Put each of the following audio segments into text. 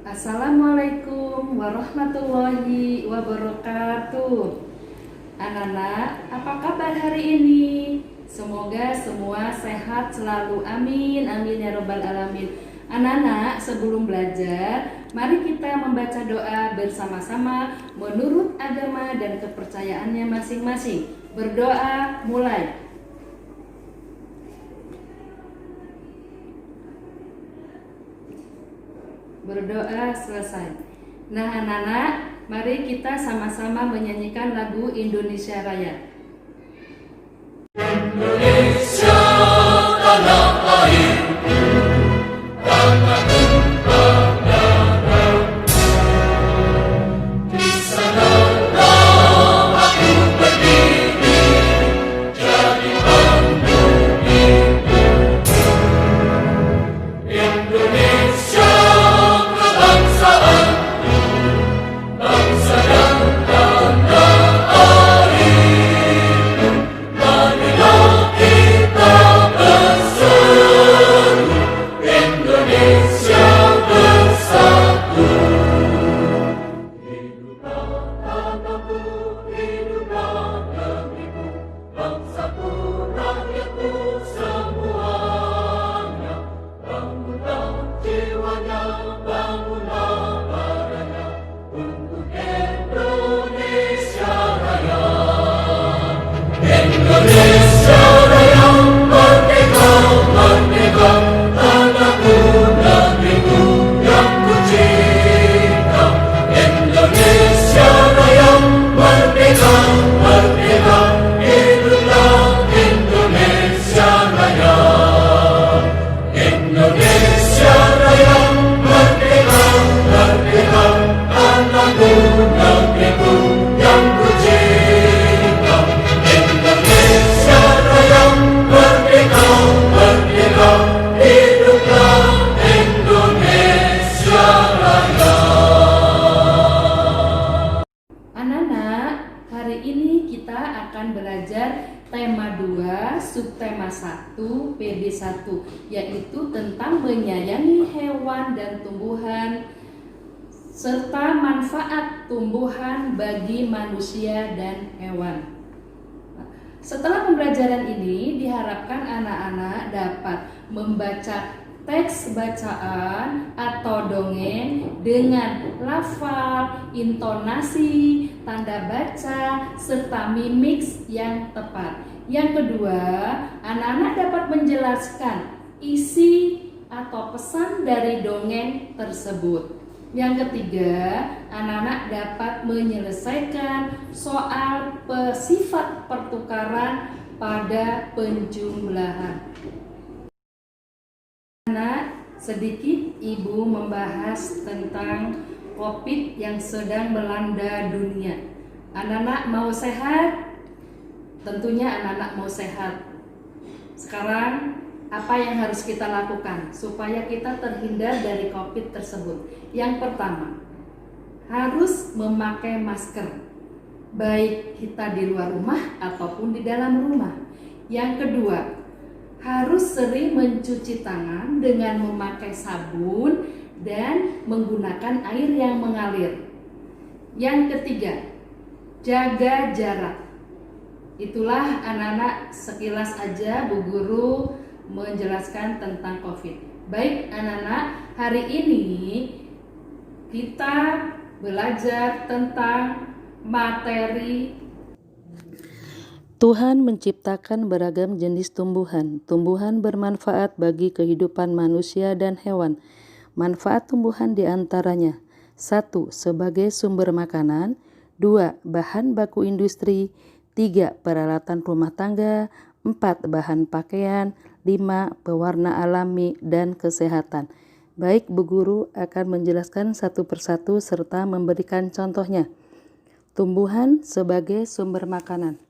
Assalamualaikum warahmatullahi wabarakatuh. Anak-anak, apa kabar hari ini? Semoga semua sehat selalu, amin, amin ya robbal alamin. Anak-anak, sebelum belajar, mari kita membaca doa bersama-sama menurut agama dan kepercayaannya masing-masing. Berdoa mulai. Berdoa selesai. Nah anak-anak, mari kita sama-sama menyanyikan lagu Indonesia Raya. Indonesia tanah air, tanah tumpah darah. Di sanalah aku berdiri, jadi mandu ibu. Indonesia kebangsaan, bangsa dan tanah air. Marilah kita berseru, Indonesia bersatu. Hiduplah tanahku, hiduplah negeriku, bangsaku, rakyatku semuanya. Bangunlah jiwanya, bangunlah badannya, untuk Indonesia Raya. Indonesia Raya, merdeka, merdeka, tanahku, negeriku yang ku cinta. Indonesia Raya, merdeka, merdeka, hiduplah Indonesia Raya. Indonesia Raya, merdeka, merdeka, tanahku, negeriku yang ku cinta. Indonesia Raya, merdeka, merdeka, hiduplah Indonesia Raya. Anak-anak, hari ini kita akan belajar tema 2, subtema 1, PD1, yaitu tentang menyayangi hewan dan tumbuhan serta manfaat tumbuhan bagi manusia dan hewan. Setelah pembelajaran ini, diharapkan anak-anak dapat membaca teks bacaan atau dongeng dengan lafal, intonasi, tanda baca, serta mimik yang tepat. Yang kedua, anak-anak dapat menjelaskan isi atau pesan dari dongeng tersebut. Yang ketiga, anak-anak dapat menyelesaikan soal sifat pertukaran pada penjumlahan. Anak, sedikit Ibu membahas tentang COVID yang sedang melanda dunia. Anak-anak mau sehat? Tentunya anak-anak mau sehat. Sekarang apa yang harus kita lakukan supaya kita terhindar dari COVID tersebut? Yang pertama, harus memakai masker, baik kita di luar rumah ataupun di dalam rumah. Yang kedua, harus sering mencuci tangan dengan memakai sabun dan menggunakan air yang mengalir. Yang ketiga, jaga jarak. Itulah anak-anak sekilas aja Bu Guru menjelaskan tentang COVID. Baik anak-anak, hari ini kita belajar tentang materi. Tuhan menciptakan beragam jenis tumbuhan. Tumbuhan bermanfaat bagi kehidupan manusia dan hewan. Manfaat tumbuhan diantaranya: 1. Sebagai sumber makanan. 2. Bahan baku industri. 3. Peralatan rumah tangga. 4. Bahan pakaian. 5. Pewarna alami dan kesehatan. Baik, Bu Guru akan menjelaskan satu persatu serta memberikan contohnya. Tumbuhan sebagai sumber makanan.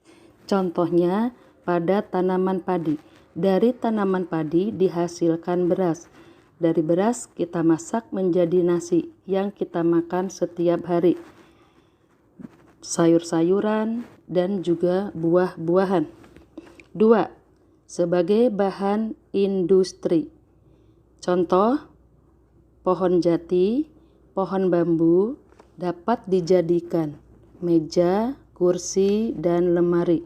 Contohnya pada tanaman padi. Dari tanaman padi dihasilkan beras. Dari beras kita masak menjadi nasi yang kita makan setiap hari. Sayur-sayuran dan juga buah-buahan. 2. Sebagai bahan industri. Contoh, pohon jati, pohon bambu dapat dijadikan meja, kursi, dan lemari.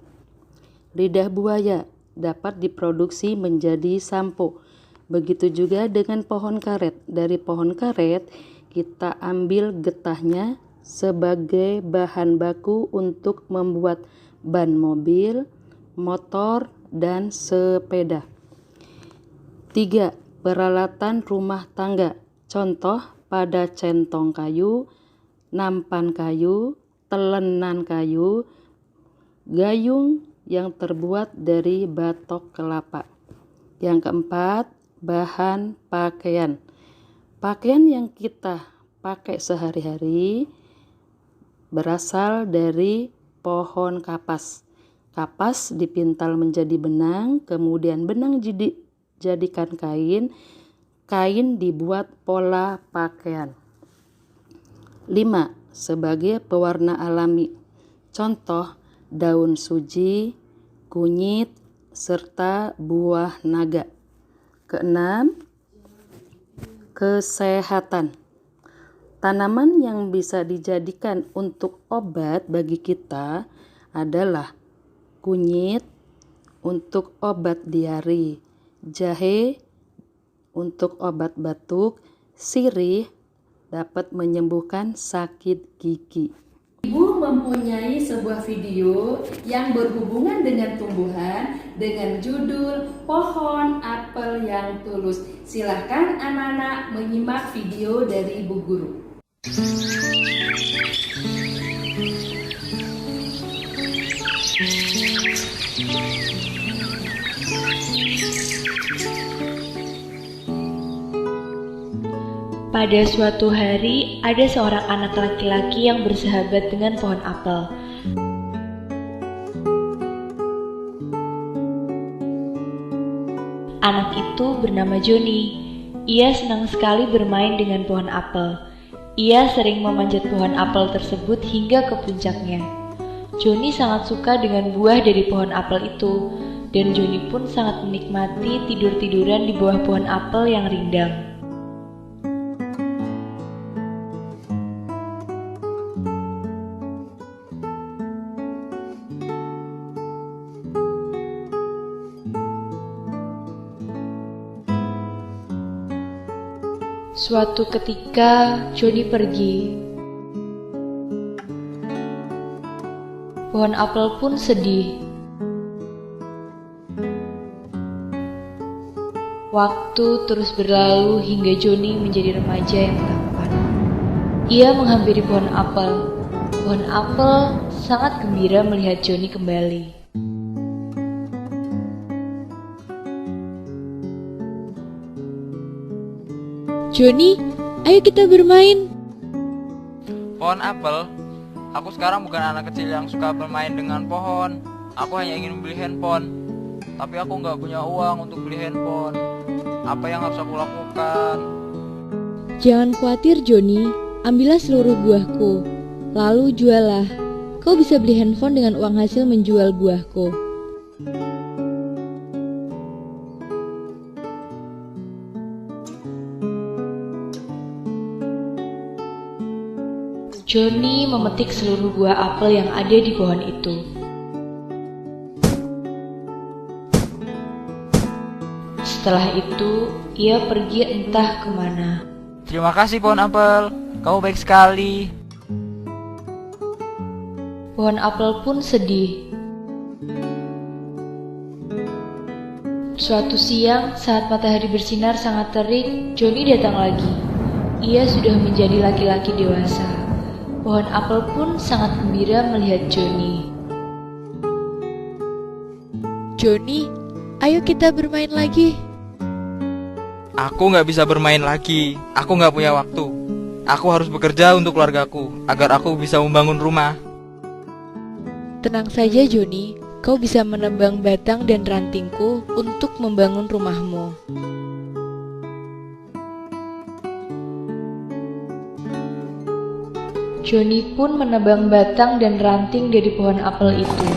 Lidah buaya dapat diproduksi menjadi sampo. Begitu juga dengan pohon karet. Dari pohon karet kita ambil getahnya sebagai bahan baku untuk membuat ban mobil, motor, dan sepeda. 3. Peralatan rumah tangga. Contoh pada centong kayu, nampan kayu, telenan kayu, gayung yang terbuat dari batok kelapa. Yang keempat, bahan pakaian. Pakaian yang kita pakai sehari-hari berasal dari pohon kapas. Kapas dipintal menjadi benang, kemudian benang dijadikan kain. Kain dibuat pola pakaian. 5. Sebagai pewarna alami. Contoh daun suji, kunyit, serta buah naga. Keenam, kesehatan. Tanaman yang bisa dijadikan untuk obat bagi kita adalah kunyit untuk obat diare, jahe untuk obat batuk, sirih dapat menyembuhkan sakit gigi. Ibu mempunyai sebuah video yang berhubungan dengan tumbuhan dengan judul Pohon Apel yang Tulus. Silahkan anak-anak menyimak video dari Bu Guru. Pada suatu hari, ada seorang anak laki-laki yang bersahabat dengan pohon apel. Anak itu bernama Joni. Ia senang sekali bermain dengan pohon apel. Ia sering memanjat pohon apel tersebut hingga ke puncaknya. Joni sangat suka dengan buah dari pohon apel itu, dan Joni pun sangat menikmati tidur-tiduran di bawah pohon apel yang rindang. Suatu ketika, Joni pergi. Pohon apel pun sedih. Waktu terus berlalu hingga Joni menjadi remaja yang tampan. Ia menghampiri pohon apel. Pohon apel sangat gembira melihat Joni kembali. Joni, ayo kita bermain. Pohon apel? Aku sekarang bukan anak kecil yang suka bermain dengan pohon. Aku hanya ingin membeli handphone. Tapi aku nggak punya uang untuk beli handphone. Apa yang harus aku lakukan? Jangan khawatir Joni, ambillah seluruh buahku. Lalu juallah. Kau bisa beli handphone dengan uang hasil menjual buahku. Joni memetik seluruh buah apel yang ada di pohon itu. Setelah itu, ia pergi entah kemana. Terima kasih pohon apel, kamu baik sekali. Pohon apel pun sedih. Suatu siang, saat matahari bersinar sangat terik, Joni datang lagi. Ia sudah menjadi laki-laki dewasa. Pohon apel pun sangat gembira melihat Joni. Joni, ayo kita bermain lagi. Aku nggak bisa bermain lagi. Aku nggak punya waktu. Aku harus bekerja untuk keluargaku agar aku bisa membangun rumah. Tenang saja Joni, kau bisa menebang batang dan rantingku untuk membangun rumahmu. Joni pun menebang batang dan ranting dari pohon apel itu.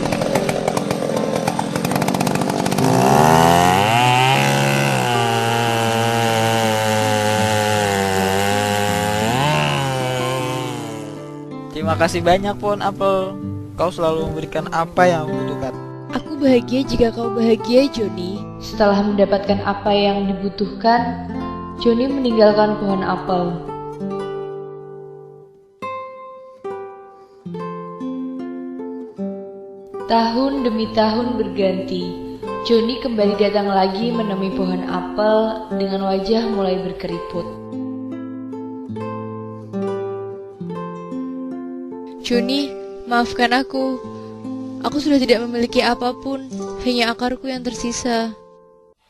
Terima kasih banyak pohon apel. Kau selalu memberikan apa yang aku butuhkan. Aku bahagia jika kau bahagia, Joni. Setelah mendapatkan apa yang dibutuhkan, Joni meninggalkan pohon apel. Tahun demi tahun berganti. Joni kembali datang lagi menemui pohon apel dengan wajah mulai berkeriput. Joni, maafkan aku. Aku sudah tidak memiliki apapun, hanya akarku yang tersisa.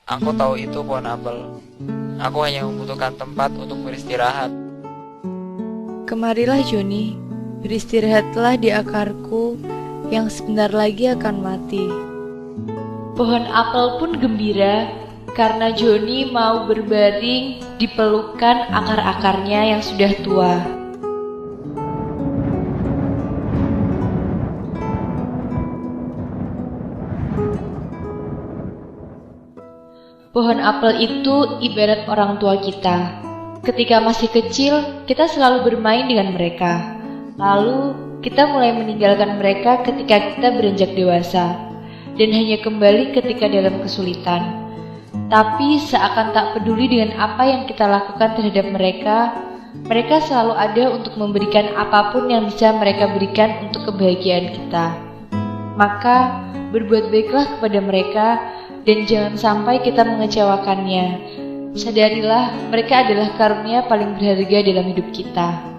Aku tahu itu pohon apel. Aku hanya membutuhkan tempat untuk beristirahat. Kemarilah, Joni. Beristirahatlah di akarku yang sebentar lagi akan mati. Pohon apel pun gembira karena Joni mau berbaring di pelukan akar-akarnya yang sudah tua. Pohon apel itu ibarat orang tua kita. Ketika masih kecil, kita selalu bermain dengan mereka. Lalu, kita mulai meninggalkan mereka ketika kita beranjak dewasa. Dan hanya kembali ketika dalam kesulitan. Tapi seakan tak peduli dengan apa yang kita lakukan terhadap mereka, mereka selalu ada untuk memberikan apapun yang bisa mereka berikan untuk kebahagiaan kita. Maka, berbuat baiklah kepada mereka dan jangan sampai kita mengecewakannya. Sadarilah, mereka adalah karunia paling berharga dalam hidup kita.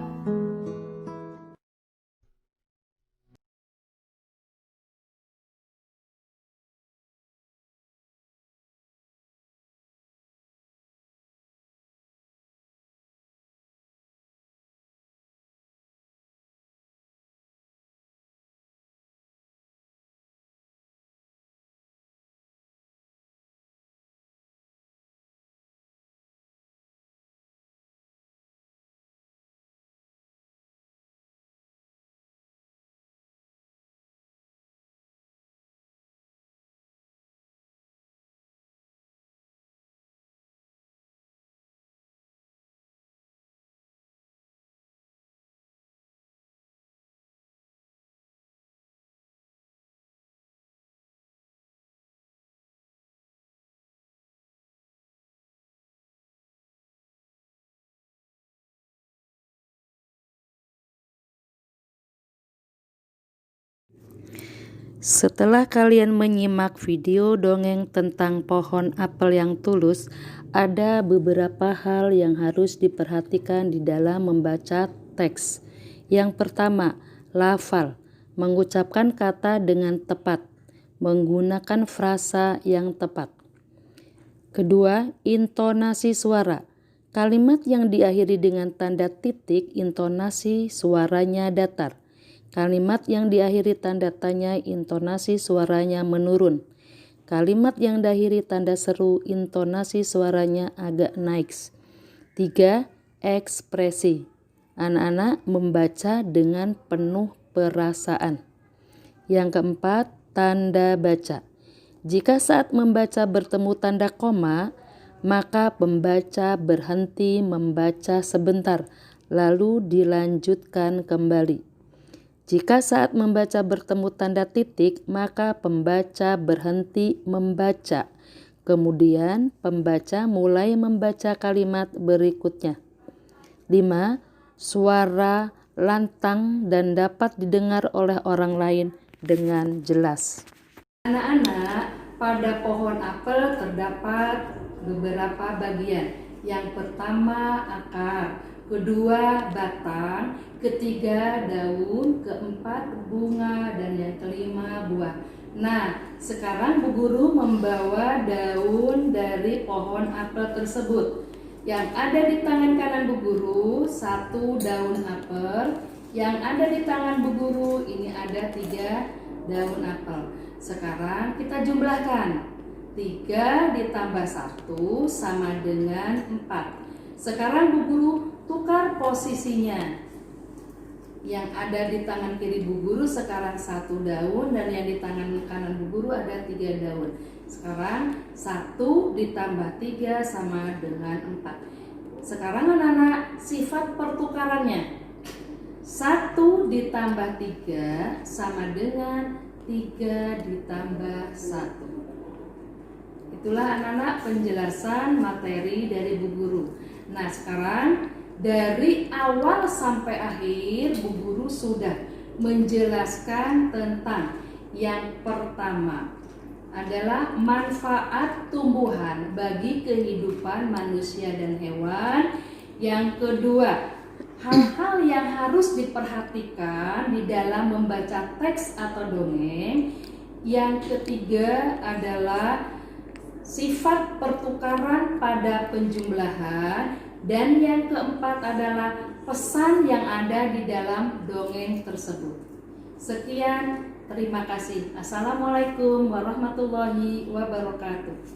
Setelah kalian menyimak video dongeng tentang pohon apel yang tulus, ada beberapa hal yang harus diperhatikan di dalam membaca teks. Yang pertama, lafal, mengucapkan kata dengan tepat, menggunakan frasa yang tepat. Kedua, intonasi suara. Kalimat yang diakhiri dengan tanda titik, intonasi suaranya datar. Kalimat yang diakhiri tanda tanya, intonasi suaranya menurun. Kalimat yang diakhiri tanda seru, intonasi suaranya agak naik. 3. Ekspresi. Anak-anak membaca dengan penuh perasaan. Yang keempat, tanda baca. Jika saat membaca bertemu tanda koma, maka pembaca berhenti membaca sebentar, lalu dilanjutkan kembali. Jika saat membaca bertemu tanda titik, maka pembaca berhenti membaca. Kemudian pembaca mulai membaca kalimat berikutnya. 5. Suara lantang dan dapat didengar oleh orang lain dengan jelas. Anak-anak, pada pohon apel terdapat beberapa bagian. Yang pertama akar, kedua batang, ketiga daun, keempat bunga, dan yang kelima buah. Nah, sekarang Bu Guru membawa daun dari pohon apel tersebut. Yang ada di tangan kanan Bu Guru, 1 daun apel. Yang ada di tangan Bu Guru, ini ada 3 daun apel. Sekarang kita jumlahkan. 3 ditambah 1 sama dengan 4. Sekarang Bu Guru tukar posisinya. Yang ada di tangan kiri Bu Guru sekarang 1 daun, dan yang di tangan kanan Bu Guru ada 3 daun. Sekarang 1 ditambah 3 sama dengan 4. Sekarang anak-anak, sifat pertukarannya. 1 ditambah 3 sama dengan 3 ditambah 1. Itulah anak-anak penjelasan materi dari Bu Guru. Nah, sekarang dari awal sampai akhir Bu Guru sudah menjelaskan tentang yang pertama adalah manfaat tumbuhan bagi kehidupan manusia dan hewan. Yang kedua, hal-hal yang harus diperhatikan di dalam membaca teks atau dongeng. Yang ketiga adalah sifat pertukaran pada penjumlahan. Dan yang keempat adalah pesan yang ada di dalam dongeng tersebut. Sekian, terima kasih. Assalamualaikum warahmatullahi wabarakatuh.